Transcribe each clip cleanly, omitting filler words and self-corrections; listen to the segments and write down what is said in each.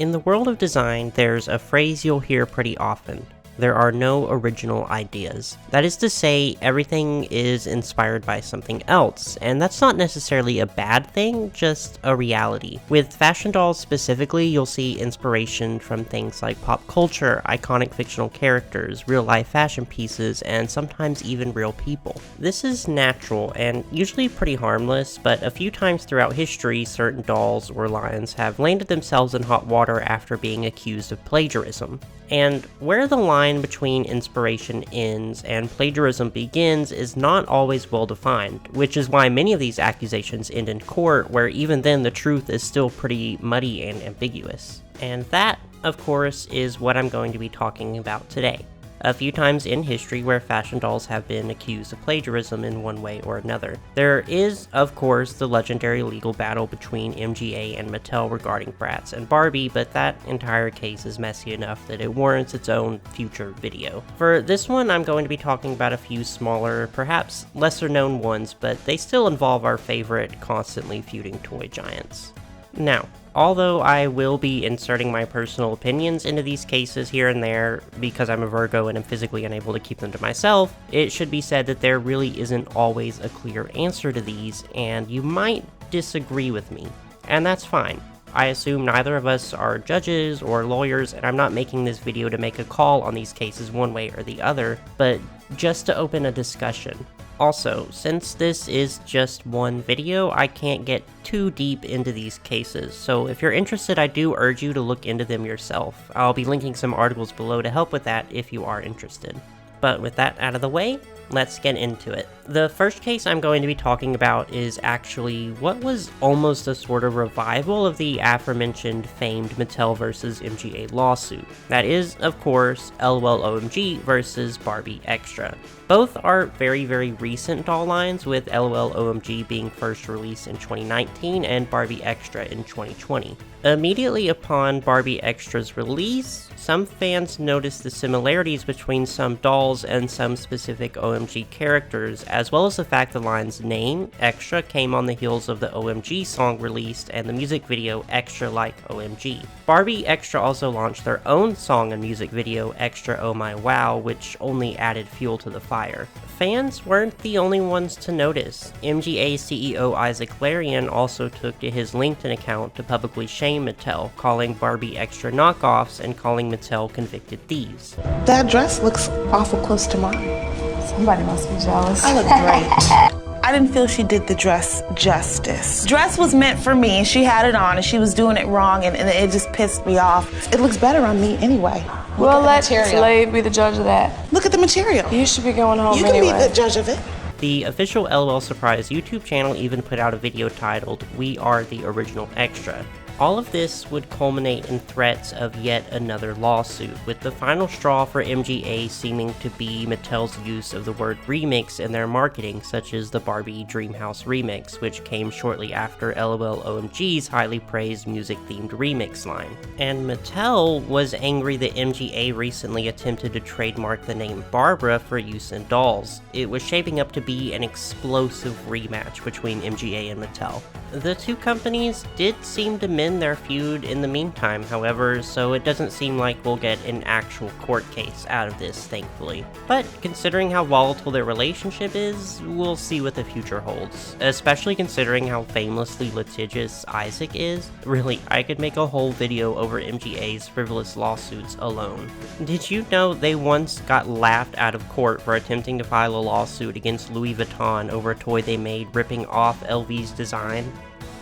In the world of design, there's a phrase you'll hear pretty often. There are no original ideas. That is to say, everything is inspired by something else, and that's not necessarily a bad thing, just a reality. With fashion dolls specifically, you'll see inspiration from things like pop culture, iconic fictional characters, real-life fashion pieces, and sometimes even real people. This is natural and usually pretty harmless, but a few times throughout history, certain dolls or lines have landed themselves in hot water after being accused of plagiarism. And where the line between inspiration ends and plagiarism begins is not always well defined, which is why many of these accusations end in court, where even then the truth is still pretty muddy and ambiguous. And that, of course, is what I'm going to be talking about today. A few times in history where fashion dolls have been accused of plagiarism in one way or another. There is, of course, the legendary legal battle between MGA and Mattel regarding Bratz and Barbie, but that entire case is messy enough that it warrants its own future video. For this one, I'm going to be talking about a few smaller, perhaps lesser known ones, but they still involve our favorite, constantly feuding toy giants. Now, although I will be inserting my personal opinions into these cases here and there because I'm a Virgo and am physically unable to keep them to myself, it should be said that there really isn't always a clear answer to these, and you might disagree with me, and that's fine. I assume neither of us are judges or lawyers, and I'm not making this video to make a call on these cases one way or the other, but just to open a discussion. Also, since this is just one video, I can't get too deep into these cases, so if you're interested, I do urge you to look into them yourself. I'll be linking some articles below to help with that if you are interested. But with that out of the way, let's get into it. The first case I'm going to be talking about is actually what was almost a sort of revival of the aforementioned famed Mattel vs. MGA lawsuit. That is, of course, LOL OMG versus Barbie Extra. Both are very, very recent doll lines, with LOL OMG being first released in 2019 and Barbie Extra in 2020. Immediately upon Barbie Extra's release, some fans noticed the similarities between some dolls and some specific OMG characters, as well as the fact the line's name, Extra, came on the heels of the OMG song released and the music video Extra Like OMG. Barbie Extra also launched their own song and music video, Extra Oh My Wow, which only added fuel to the fire. Fans weren't the only ones to notice. MGA CEO Isaac Larian also took to his LinkedIn account to publicly shame Mattel, calling Barbie Extra knockoffs and calling Mattel convicted thieves. That dress looks awful close to mine. Somebody must be jealous. I look great. I didn't feel she did the dress justice. Dress was meant for me, and she had it on, and she was doing it wrong, and it just pissed me off. It looks better on me anyway. We'll let Slade be the judge of that. Look at the material. You should be going home You anyway. can be the judge of it. The official LOL Surprise YouTube channel even put out a video titled, "We Are the Original Extra." All of this would culminate in threats of yet another lawsuit, with the final straw for MGA seeming to be Mattel's use of the word remix in their marketing, such as the Barbie Dreamhouse remix, which came shortly after LOL OMG's highly praised music-themed remix line. And Mattel was angry that MGA recently attempted to trademark the name Barbara for use in dolls. It was shaping up to be an explosive rematch between MGA and Mattel. The two companies did seem to mend their feud in the meantime, however, so it doesn't seem like we'll get an actual court case out of this, thankfully. But considering how volatile their relationship is, we'll see what the future holds. Especially considering how famously litigious Isaac is. Really, I could make a whole video over MGA's frivolous lawsuits alone. Did you know they once got laughed out of court for attempting to file a lawsuit against Louis Vuitton over a toy they made ripping off LV's design?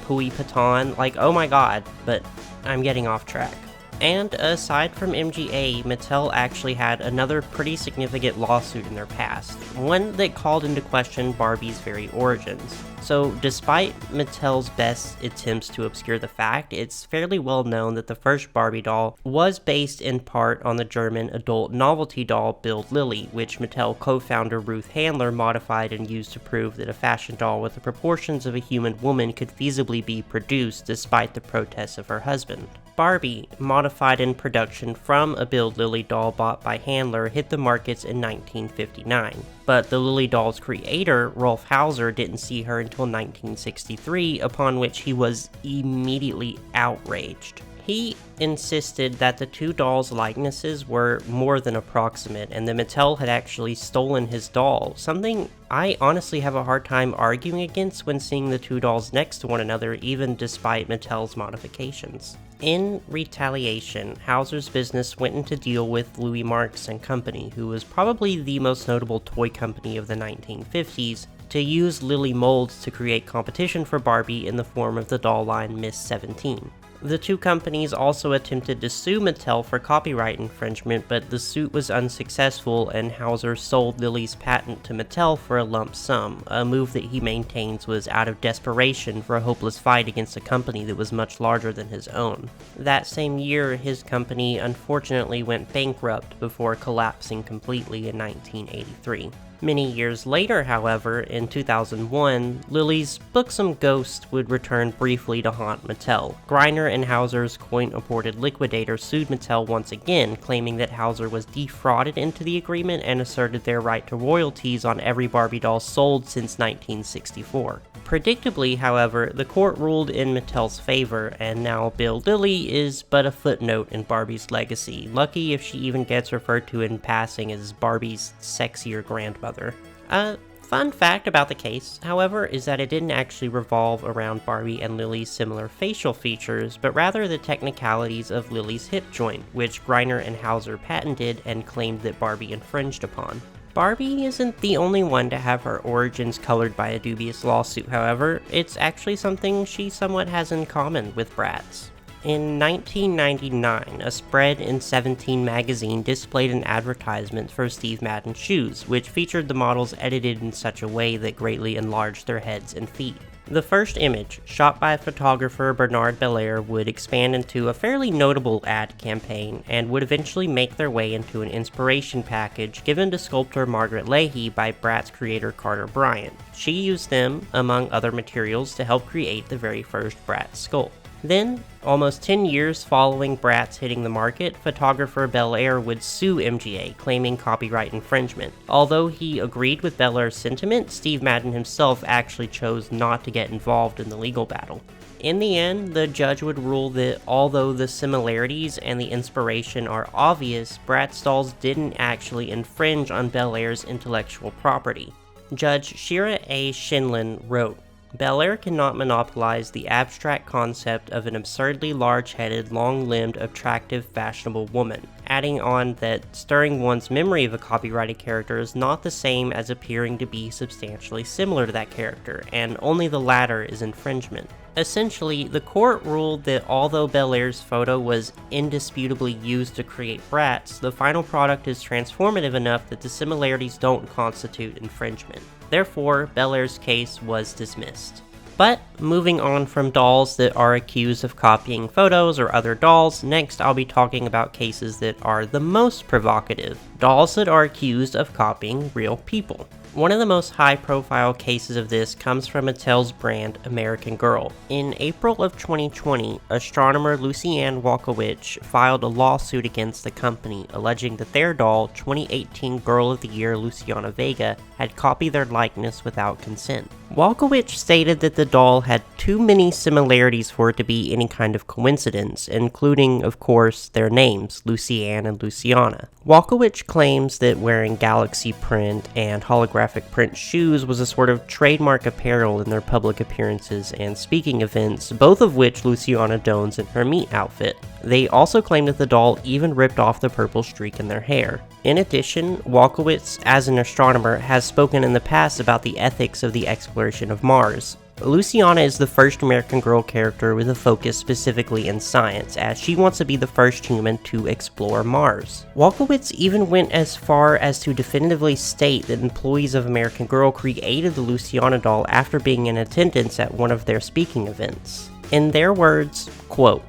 Louis Vuitton, like, oh my god, but I'm getting off track. And aside from MGA, Mattel actually had another pretty significant lawsuit in their past, one that called into question Barbie's very origins. So despite Mattel's best attempts to obscure the fact, it's fairly well known that the first Barbie doll was based in part on the German adult novelty doll Build Lily, which Mattel co-founder Ruth Handler modified and used to prove that a fashion doll with the proportions of a human woman could feasibly be produced despite the protests of her husband. Barbie, modified in production from a Build Lily doll bought by Handler, hit the markets in 1959. But the Lily doll's creator, Rolf Hauser, didn't see her until 1963, upon which he was immediately outraged. He insisted that the two dolls' likenesses were more than approximate, and that Mattel had actually stolen his doll, something I honestly have a hard time arguing against when seeing the two dolls next to one another, even despite Mattel's modifications. In retaliation, Hauser's business went into deal with Louis Marx and Company, who was probably the most notable toy company of the 1950s, to use Lily molds to create competition for Barbie in the form of the doll line Miss 17. The two companies also attempted to sue Mattel for copyright infringement, but the suit was unsuccessful and Hauser sold Lily's patent to Mattel for a lump sum, a move that he maintains was out of desperation for a hopeless fight against a company that was much larger than his own. That same year, his company unfortunately went bankrupt before collapsing completely in 1983. Many years later, however, in 2001, Lily's buxom ghost would return briefly to haunt Mattel. Greiner and Hauser's coin-operated liquidator sued Mattel once again, claiming that Hauser was defrauded into the agreement and asserted their right to royalties on every Barbie doll sold since 1964. Predictably, however, the court ruled in Mattel's favor, and now Bill Lilly is but a footnote in Barbie's legacy, lucky if she even gets referred to in passing as Barbie's sexier grandmother. A fun fact about the case, however, is that it didn't actually revolve around Barbie and Lily's similar facial features, but rather the technicalities of Lily's hip joint, which Greiner and Hauser patented and claimed that Barbie infringed upon. Barbie isn't the only one to have her origins colored by a dubious lawsuit, however. It's actually something she somewhat has in common with Bratz. In 1999, a spread in 17 magazine displayed an advertisement for Steve Madden shoes, which featured the models edited in such a way that greatly enlarged their heads and feet. The first image, shot by photographer Bernard Belair, would expand into a fairly notable ad campaign and would eventually make their way into an inspiration package given to sculptor Margaret Leahy by Bratz creator Carter Bryant. She used them, among other materials, to help create the very first Bratz sculpt. Then, almost 10 years following Bratz hitting the market, photographer Belair would sue MGA, claiming copyright infringement. Although he agreed with Belair's sentiment, Steve Madden himself actually chose not to get involved in the legal battle. In the end, the judge would rule that although the similarities and the inspiration are obvious, Bratz dolls didn't actually infringe on Belair's intellectual property. Judge Shira A. Shinlin wrote, "Belair cannot monopolize the abstract concept of an absurdly large-headed, long-limbed, attractive, fashionable woman," adding on that stirring one's memory of a copyrighted character is not the same as appearing to be substantially similar to that character, and only the latter is infringement. Essentially, the court ruled that although Belair's photo was indisputably used to create Bratz, the final product is transformative enough that the similarities don't constitute infringement. Therefore, Belair's case was dismissed. But, moving on from dolls that are accused of copying photos or other dolls, next I'll be talking about cases that are the most provocative, dolls that are accused of copying real people. One of the most high-profile cases of this comes from Mattel's brand American Girl. In April of 2020, astronomer Luciana Walkowicz filed a lawsuit against the company, alleging that their doll, 2018 Girl of the Year Luciana Vega, had copied their likeness without consent. Walkowicz stated that the doll had too many similarities for it to be any kind of coincidence, including, of course, their names, Luciana and Luciana. Walkowicz claims that wearing galaxy print and holographic print shoes was a sort of trademark apparel in their public appearances and speaking events, both of which Luciana dons in her meet outfit. They also claim that the doll even ripped off the purple streak in their hair. In addition, Walkowicz, as an astronomer, has spoken in the past about the ethics of the exploration of Mars. Luciana is the first American Girl character with a focus specifically in science, as she wants to be the first human to explore Mars. Walkowicz even went as far as to definitively state that employees of American Girl created the Luciana doll after being in attendance at one of their speaking events. In their words, quote,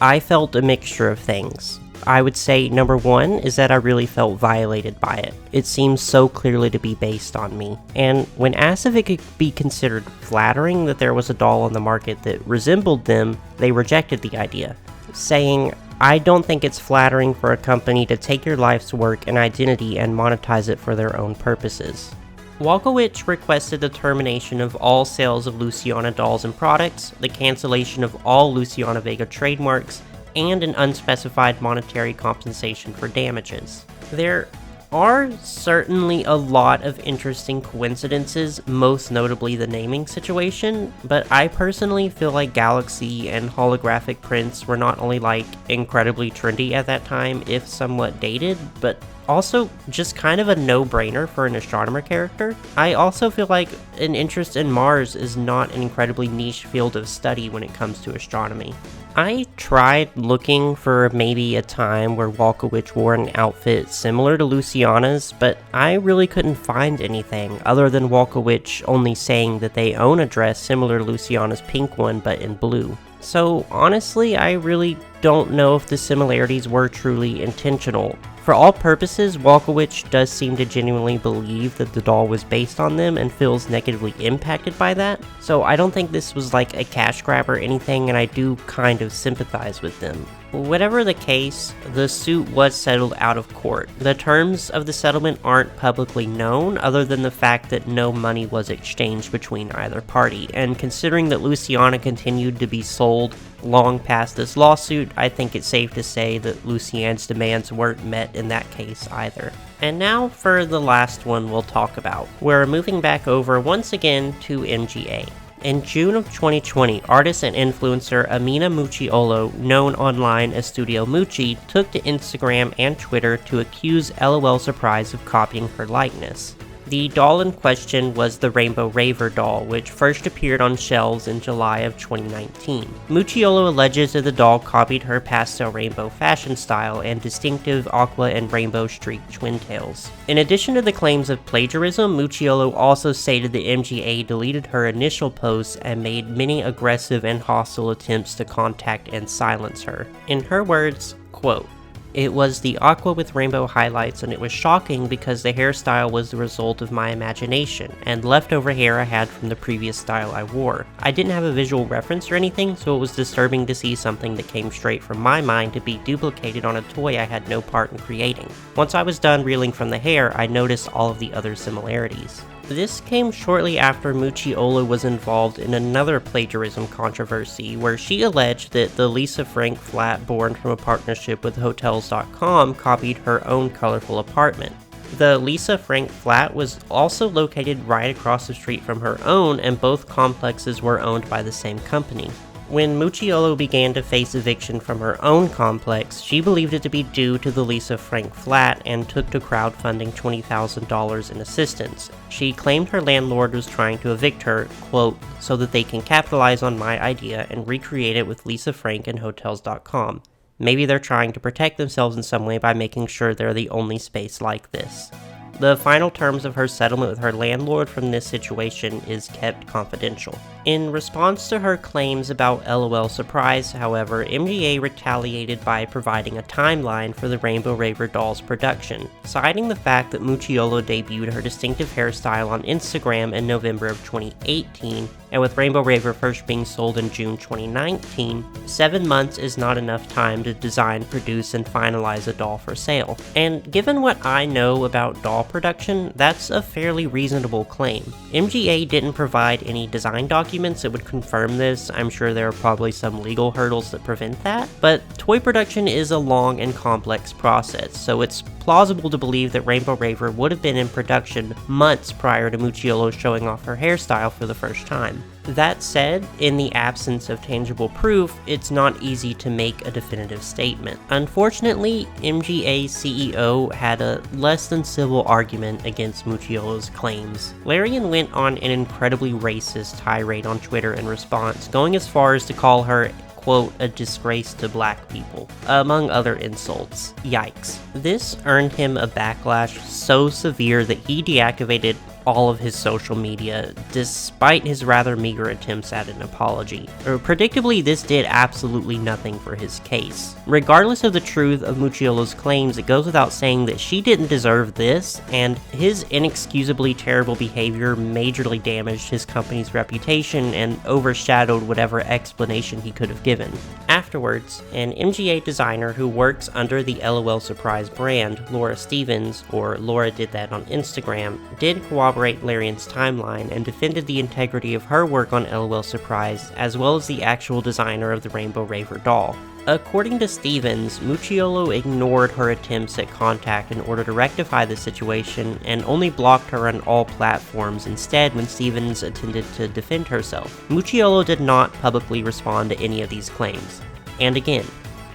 "I felt a mixture of things. I would say number one is that I really felt violated by it. It seems so clearly to be based on me. And when asked if it could be considered flattering that there was a doll on the market that resembled them, they rejected the idea, saying, I don't think it's flattering for a company to take your life's work and identity and monetize it for their own purposes." Walkowicz requested the termination of all sales of Luciana dolls and products, the cancellation of all Luciana Vega trademarks, and an unspecified monetary compensation for damages. There are certainly a lot of interesting coincidences, most notably the naming situation, but I personally feel like Galaxy and holographic prints were not only like incredibly trendy at that time, if somewhat dated, but also just kind of a no-brainer for an astronomer character. I also feel like an interest in Mars is not an incredibly niche field of study when it comes to astronomy. I tried looking for maybe a time where Walkowicz wore an outfit similar to Luciana's, but I really couldn't find anything other than Walkowicz only saying that they own a dress similar to Luciana's pink one but in blue. So honestly, I really don't know if the similarities were truly intentional. For all purposes, Walkowicz does seem to genuinely believe that the doll was based on them and feels negatively impacted by that, so I don't think this was like a cash grab or anything, and I do kind of sympathize with them. Whatever the case, the suit was settled out of court. The terms of the settlement aren't publicly known, other than the fact that no money was exchanged between either party, and considering that Luciana continued to be sold long past this lawsuit, I think it's safe to say that Luciana's demands weren't met in that case either. And now for the last one we'll talk about. We're moving back over once again to MGA. In June of 2020, artist and influencer Amina Mucciolo, known online as Studio Mucci, took to Instagram and Twitter to accuse LOL Surprise of copying her likeness. The doll in question was the Rainbow Raver doll, which first appeared on shelves in July of 2019. Mucciolo alleges that the doll copied her pastel rainbow fashion style and distinctive aqua and rainbow streaked twin tails. In addition to the claims of plagiarism, Mucciolo also stated that MGA deleted her initial posts and made many aggressive and hostile attempts to contact and silence her. In her words, quote, "It was the aqua with rainbow highlights, and it was shocking because the hairstyle was the result of my imagination, and leftover hair I had from the previous style I wore. I didn't have a visual reference or anything, so it was disturbing to see something that came straight from my mind to be duplicated on a toy I had no part in creating. Once I was done reeling from the hair, I noticed all of the other similarities." This came shortly after Mucciolo was involved in another plagiarism controversy, where she alleged that the Lisa Frank flat born from a partnership with Hotels.com copied her own colorful apartment. The Lisa Frank flat was also located right across the street from her own, and both complexes were owned by the same company. When Mucciolo began to face eviction from her own complex, she believed it to be due to the Lisa Frank flat and took to crowdfunding $20,000 in assistance. She claimed her landlord was trying to evict her, quote, "so that they can capitalize on my idea and recreate it with Lisa Frank and Hotels.com. Maybe they're trying to protect themselves in some way by making sure they're the only space like this." The final terms of her settlement with her landlord from this situation is kept confidential. In response to her claims about LOL Surprise, however, MGA retaliated by providing a timeline for the Rainbow Raver doll's production, citing the fact that Mucciolo debuted her distinctive hairstyle on Instagram in November of 2018, and with Rainbow Raver first being sold in June 2019, 7 months is not enough time to design, produce, and finalize a doll for sale. And given what I know about doll production, that's a fairly reasonable claim. MGA didn't provide any design documents that would confirm this. I'm sure there are probably some legal hurdles that prevent that, but toy production is a long and complex process, so it's plausible to believe that Rainbow Raver would have been in production months prior to Mucciolo showing off her hairstyle for the first time. That said, in the absence of tangible proof, it's not easy to make a definitive statement. Unfortunately, MGA's CEO had a less than civil argument against Mucciolo's claims. Larian went on an incredibly racist tirade on Twitter in response, going as far as to call her, quote, "a disgrace to black people," among other insults. Yikes. This earned him a backlash so severe that he deactivated all of his social media, despite his rather meager attempts at an apology. Predictably, this did absolutely nothing for his case. Regardless of the truth of Mucciolo's claims, it goes without saying that she didn't deserve this, and his inexcusably terrible behavior majorly damaged his company's reputation and overshadowed whatever explanation he could have given. Afterwards, an MGA designer who works under the LOL Surprise brand, Laura Stevens, or Laura did that on Instagram, did corroborate Larian's timeline and defended the integrity of her work on LOL Surprise, as well as the actual designer of the Rainbow Raver doll. According to Stevens, Mucciolo ignored her attempts at contact in order to rectify the situation and only blocked her on all platforms instead when Stevens attempted to defend herself. Mucciolo did not publicly respond to any of these claims. And again,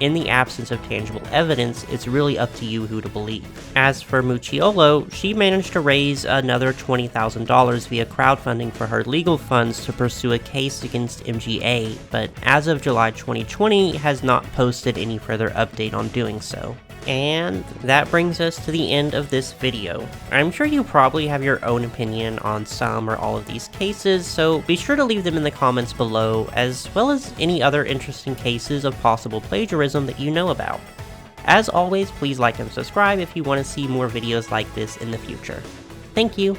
in the absence of tangible evidence, it's really up to you who to believe. As for Mucciolo, she managed to raise another $20,000 via crowdfunding for her legal funds to pursue a case against MGA, but as of July 2020, has not posted any further update on doing so. And that brings us to the end of this video. I'm sure you probably have your own opinion on some or all of these cases, so be sure to leave them in the comments below, as well as any other interesting cases of possible plagiarism that you know about. As always, please like and subscribe if you want to see more videos like this in the future. Thank you!